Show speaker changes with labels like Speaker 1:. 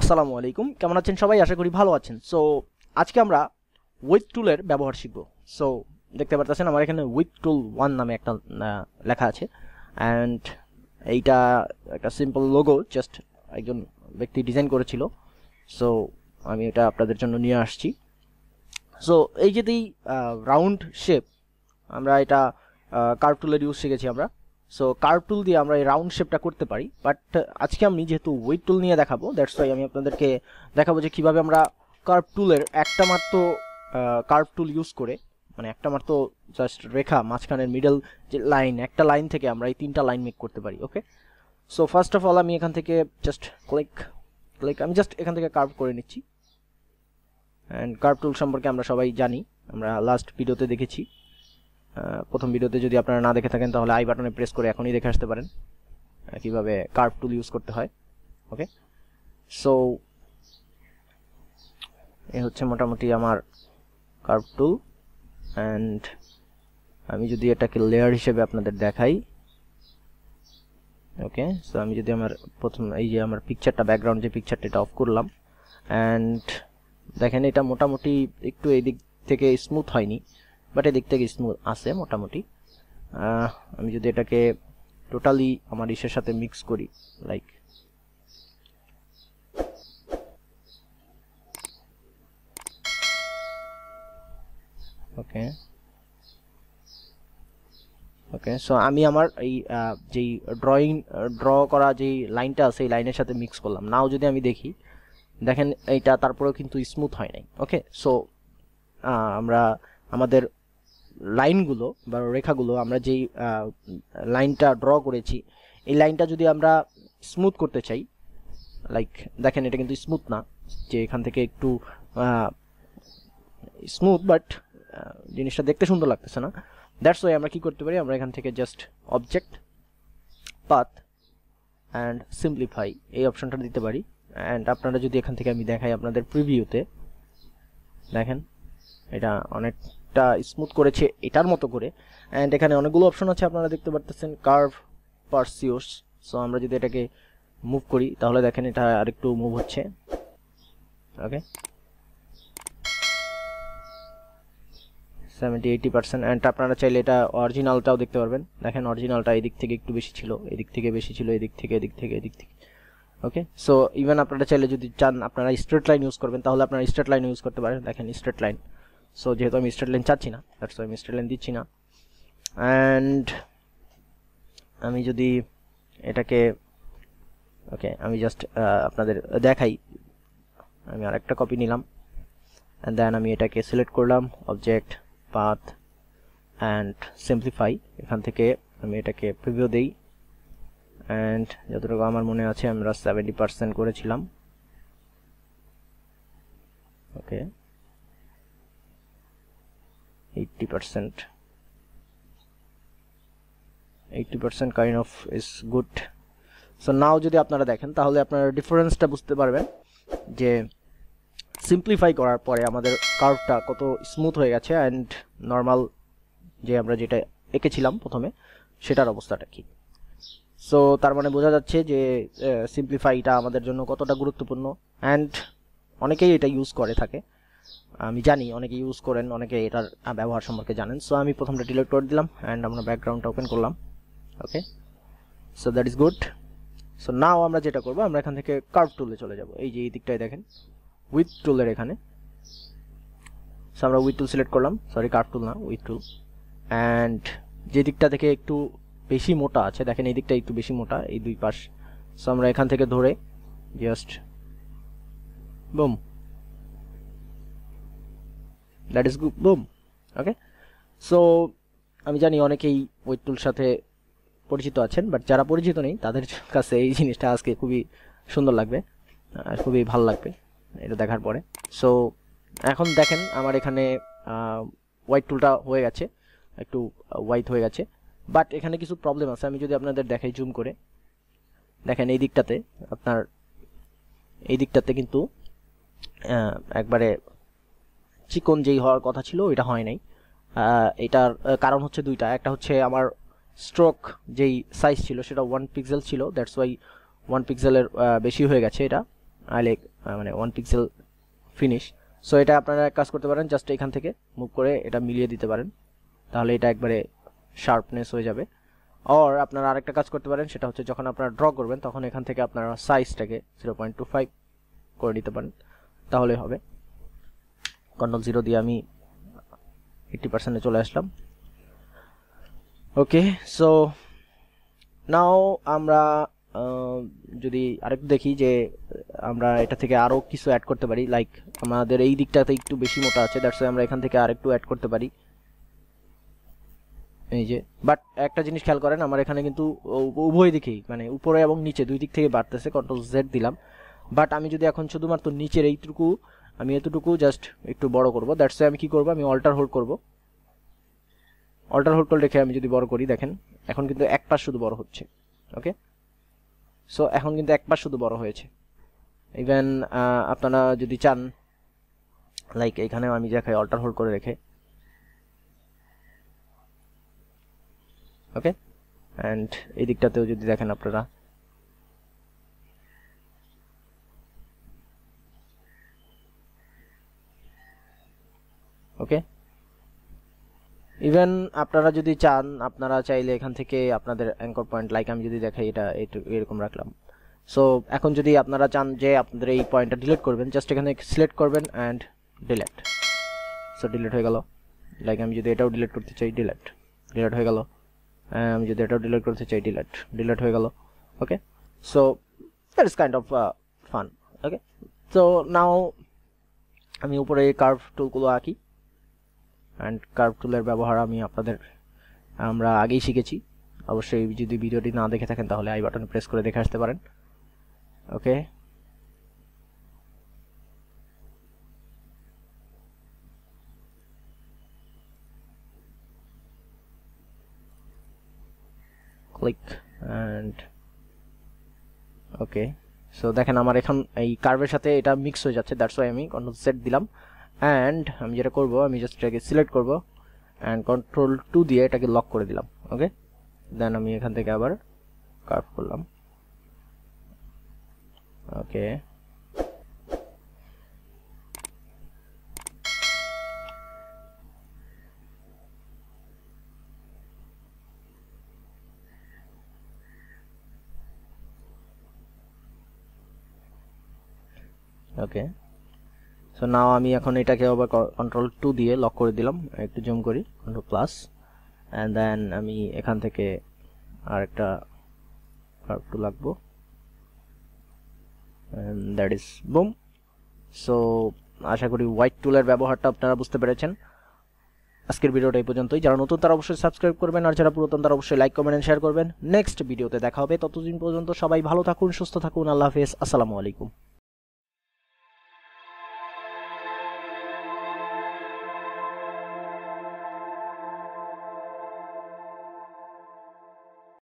Speaker 1: আসসালামু আলাইকুম, কেমন আছেন সবাই? আশা করি ভালো আছেন। সো আজকে আমরা উইথ টুলের ব্যবহার শিখব। সো দেখতে পারতেছেন আমার এখানে উইথ টুল 1 নামে একটা লেখা আছে, অ্যান্ড এইটা একটা সিম্পল লোগো জাস্ট একজন ব্যক্তি ডিজাইন করেছিল। সো আমি এটা আপনাদের জন্য নিয়ে আসছি। সো এই যে রাউন্ড শেপ, আমরা এটা কার্ভ টুলের ইউজ শিখেছি আমরা। সো কার্ভ টুল দিয়ে আমরা এই রাউন্ড শেপটা করতে পারি, বাট আজকে আমি যেহেতু উইথ টুল নিয়ে দেখাবো, দ্যাটস ওয়াই আমি আপনাদেরকে দেখাবো যে কীভাবে আমরা কার্ভ টুলের একটা মাত্র কার্ভ টুল ইউজ করে, মানে একটা মাত্র জাস্ট রেখা মাঝখানের মিডল যে লাইন, একটা লাইন থেকে আমরা এই 3টা লাইন মেক করতে পারি। ওকে, সো ফার্স্ট অফ অল আমি এখান থেকে জাস্ট ক্লিক আমি জাস্ট এখান থেকে কার্ভ করে নিচ্ছি। অ্যান্ড কার্ভ টুল সম্পর্কে আমরা সবাই জানি, আমরা লাস্ট ভিডিওতে দেখেছি। প্রথম ভিডিওতে যদি আপনারা না দেখে থাকেন তাহলে আই বাটনে প্রেস করে এখনই দেখে আসতে পারেন কিভাবে কার্ভ টুল ইউজ করতে হয়। ওকে, সো এই হচ্ছে মোটামুটি আমার কার্ভ টুল। অ্যান্ড আমি যদি এটাকে লেয়ার হিসেবে আপনাদের দেখাই, ওকে, সো আমি যদি আমার প্রথম এই যে আমার পিকচারটা, ব্যাকগ্রাউন্ড যে পিকচারটা, এটা অফ করলাম। অ্যান্ড দেখেন এটা মোটামুটি একটু এই দিক থেকে স্মুথ হয়নি, বাট এদিক থেকে স্মুথ আছে মোটামুটি। আমি যদি এটাকে টোটালি আমার ইসের সাথে মিক্স করি, লাইক ওকে ওকে সো আমি আমার এই যেই ড্র করা যেই লাইনটা আছে এই লাইনের সাথে মিক্স করলাম। নাও যদি আমি দেখি, দেখেন এইটা তারপরেও কিন্তু স্মুথ হয় নাই। ওকে, সো আমরা আমাদের লাইনগুলো বা রেখাগুলো, আমরা যেই লাইনটা ড্র করেছি এই লাইনটা যদি আমরা স্মুথ করতে চাই, লাইক দেখেন এটা কিন্তু স্মুথ না, যে এখান থেকে একটু স্মুথ, বাট জিনিসটা দেখতে সুন্দর লাগতেছে না। দ্যাটস ওয়াই আমরা কি করতে পারি, আমরা এখান থেকে just object, path and simplify এই অপশনটা দিতে পারি। অ্যান্ড আপনারা যদি এখান থেকে আমি দেখাই আপনাদের প্রিভিউতে, দেখেন এটা অনেকটা স্মুথ করেছে এটার মতো করে। অ্যান্ড এখানে অনেকগুলো অপশন আছে আপনারা দেখতে পারতেছেন, কার্ভ, পারসিউস। সো আমরা যদি এটাকে মুভ করি তাহলে দেখেন এটা আরেকটু মুভ হচ্ছে। ওকে, 70-80%। অ্যান্ড আপনারা চাইলে এটা অরিজিনালটাও দেখতে পারবেন। দেখেন অরিজিনালটা এদিক থেকে একটু বেশি ছিল, এদিক থেকে বেশি ছিল, এদিক থেকে এদিক থেকে এদিক থেকে। ওকে, সো ইভেন আপনারা চাইলে যদি চান আপনারা স্ট্রেট লাইন ইউজ করবেন তাহলে আপনারা স্ট্রেট লাইন ইউজ করতে পারেন। দেখেন স্ট্রেট লাইন। সো যেহেতু আমি স্ট্রেট লাইন চাচ্ছি না, দ্যাটস ওয়াই আমি স্ট্রেট লাইন দিচ্ছি না। অ্যান্ড আমি যদি এটাকে, ওকে, আমি জাস্ট আপনাদের দেখাই, আমি আরেকটা কপি নিলাম। অ্যান্ড দেন আমি এটাকে সিলেক্ট করলাম, অবজেক্ট, পাথ অ্যান্ড সিম্পলিফাই। এখান থেকে আমি এটাকে প্রিভিউ দেই। অ্যান্ড যতটুকু আমার মনে আছে আমরা 70% করেছিলাম। ওকে, 80% kind of is good. So নাও যদি আপনারা দেখেন তাহলে আপনারা ডিফারেন্সটা বুঝতে পারবেন যে সিম্পলিফাই করার পরে আমাদের কার্ভটা কত স্মুথ হয়ে গেছে, অ্যান্ড নর্মাল যে আমরা যেটা এঁকেছিলাম প্রথমে সেটার অবস্থাটা কি। সো তার মানে বোঝা যাচ্ছে যে সিম্পলিফাইটা আমাদের জন্য কতটা গুরুত্বপূর্ণ। অ্যান্ড অনেকেই এটা ইউজ করে থাকে, আমি জানি অনেকে ইউজ করেন, অনেকে এটার ব্যবহার সম্পর্কে জানেন। সো আমি প্রথমটা ডিলিট করে দিলাম অ্যান্ড আমরা ব্যাকগ্রাউন্ডটা ওপেন করলাম। Okay, so that is good. So now আমরা যেটা করবো, আমরা এখান থেকে কার্ভ টুলে চলে যাব। এই যে এই দিকটায় দেখেন উইথ টুলের এখানে। সো আমরা উইথ টুল সিলেক্ট করলাম, সরি কার্ভ টুল না, উইথ টুল। অ্যান্ড যে দিকটা থেকে একটু বেশি মোটা আছে, দেখেন এই দিকটা একটু বেশি মোটা, এই দুই পাশ। সো আমরা এখান থেকে ধরে just broom, that is good, broom. Okay, so আমি জানি অনেকেই উইথ টুল সাথে পরিচিত আছেন, বাট যারা পরিচিত নেই তাদের কাছে এই জিনিসটা আজকে খুবই সুন্দর লাগবে, খুবই ভালো লাগবে এটা দেখার পরে। সো এখন দেখেন আমার এখানে হোয়াইট টুলটা হয়ে গেছে, একটু হোয়াইট হয়ে গেছে, বাট এখানে কিছু প্রবলেম আছে। আমি যদি আপনাদের দেখাই জুম করে, দেখেন এই দিকটাতে, আপনার এই দিকটাতে কিন্তু একবারে চিকন যেই হওয়ার কথা ছিল ওইটা হয় নাই। এটার কারণ হচ্ছে দুইটা। একটা হচ্ছে আমার স্ট্রোক যেই সাইজ ছিল সেটা 1 পিক্সেল ছিল, দ্যাটস ওয়াই 1 পিক্সেলের বেশি হয়ে গেছে এটা। আইলেক মানে 1 পিক্সেল ফিনিশ। সো এটা আপনারা এক কাজ করতে পারেন, জাস্ট এখান থেকে মুভ করে এটা মিলিয়ে দিতে পারেন, তাহলে এটা একবারে শার্পনেস হয়ে যাবে। আর আপনারা আরেকটা কাজ করতে পারেন, সেটা হচ্ছে যখন আপনারা ড্র করবেন তখন এখান থেকে আপনারা সাইজটাকে 0.25 করে নিতে পারেন, তাহলে হবে। কন্ট্রোল 0 দিয়ে আমি 80% চলে আসলাম। ওকে, সো নাও আমরা যদি আরেকটু দেখি যে আমরা এটা থেকে আরও কিছু অ্যাড করতে পারি। লাইক আমাদের এই দিকটাতে একটু বেশি মোটা আছে, দ্যাটস ওয়াই আমরা এখান থেকে আরেকটু অ্যাড করতে পারি, এই যে। বাট একটা জিনিস খেয়াল করেন, আমার এখানে কিন্তু উভয় দিকেই মানে উপরে এবং নিচে দুই দিক থেকে বাড়তেছে, কন্ট্রোল Z দিলাম। বাট আমি যদি এখন শুধুমাত্র নিচের এইটুকু, আমি এতটুকু জাস্ট একটু বড় করব, দ্যাটস ওয়াই আমি কি করব, আমি অল্টার হোল্ড করব। অল্টার হোল্ড করে রেখে আমি যদি বড় করি, দেখেন এখন কিন্তু এক পাশ শুধু বড় হচ্ছে। ওকে, সো এখন কিন্তু এক পাশ শুধু বড় হয়েছে। ইভেন আপনারা যদি চান, লাইক এখানেও আমি দেখাই অল্টার হোল্ড করে রেখে, ওকে, অ্যান্ড এই দিকটাতেও যদি দেখেন আপনারা, ওকে। ইভেন আপনারা যদি চান, আপনারা চাইলে এখান থেকে আপনাদের অ্যাঙ্কর পয়েন্ট, লাইক আমি যদি দেখাই এটা এরকম রাখলাম। সো এখন যদি আপনারা চান যে আপনাদের এই পয়েন্টটা ডিলিট করবেন, জাস্ট এখানে সিলেক্ট করবেন অ্যান্ড ডিলিট। সো ডিলিট হয়ে গেল। লাইক আমি যদি এটাও ডিলিট করতে চাই, ডিলিট হয়ে গেল। আমি যদি এটাও ডিলিট করতে চাই, ডিলিট হয়ে গেল। Okay, so that is kind of fun. Okay, so now আমি উপরে কার্ভ টুলগুলো আঁকি, অ্যান্ড কার্ভ টুলের ব্যবহার আমরা আগেই শিখেছি। অবশ্যই যদি ভিডিওটি না দেখে থাকেন তাহলে আই বাটনে প্রেস করে দেখে আসতে পারেন। ওকে, ক্লিক অ্যান্ড ওকে। সো দেখেন আমার এখন এই কার্ভের সাথে এটা মিক্স হয়ে যাচ্ছে, দ্যাটস ওয়াই আমি কন্ট্রোল Z দিলাম। অ্যান্ড আমি যেটা করব, আমি জাস্ট এটাকে সিলেক্ট করব অ্যান্ড কন্ট্রোল 2 দিয়ে এটাকে লক করে দিলাম। ওকে, দেন আমি এখান থেকে আবার কার্ভ করলাম। ওকে, ওকে। সো নাও আমি এখন এটাকে আবার কন্ট্রোল 2 দিয়ে লক করে দিলাম। একটু জুম করি, কন্ট্রোল প্লাস, অ্যান্ড দেন আমি এখান থেকে আরেকটা কার্ভ টুল লাগবো, and that is boom. So আশা করি হোয়াইট টুলের ব্যবহারটা আপনারা বুঝতে পেরেছেন। আজকের ভিডিওটা এই পর্যন্তই। যারা নতুন তারা অবশ্যই সাবস্ক্রাইব করবেন, আর যারা পুরাতন তারা অবশ্যই লাইক, কমেন্ট, শেয়ার করবেন। নেক্সট ভিডিওতে দেখা হবে, ততদিন পর্যন্ত সবাই ভালো থাকুন, সুস্থ থাকুন। আল্লাহ হাফেজ, আসসালামু আলাইকুম।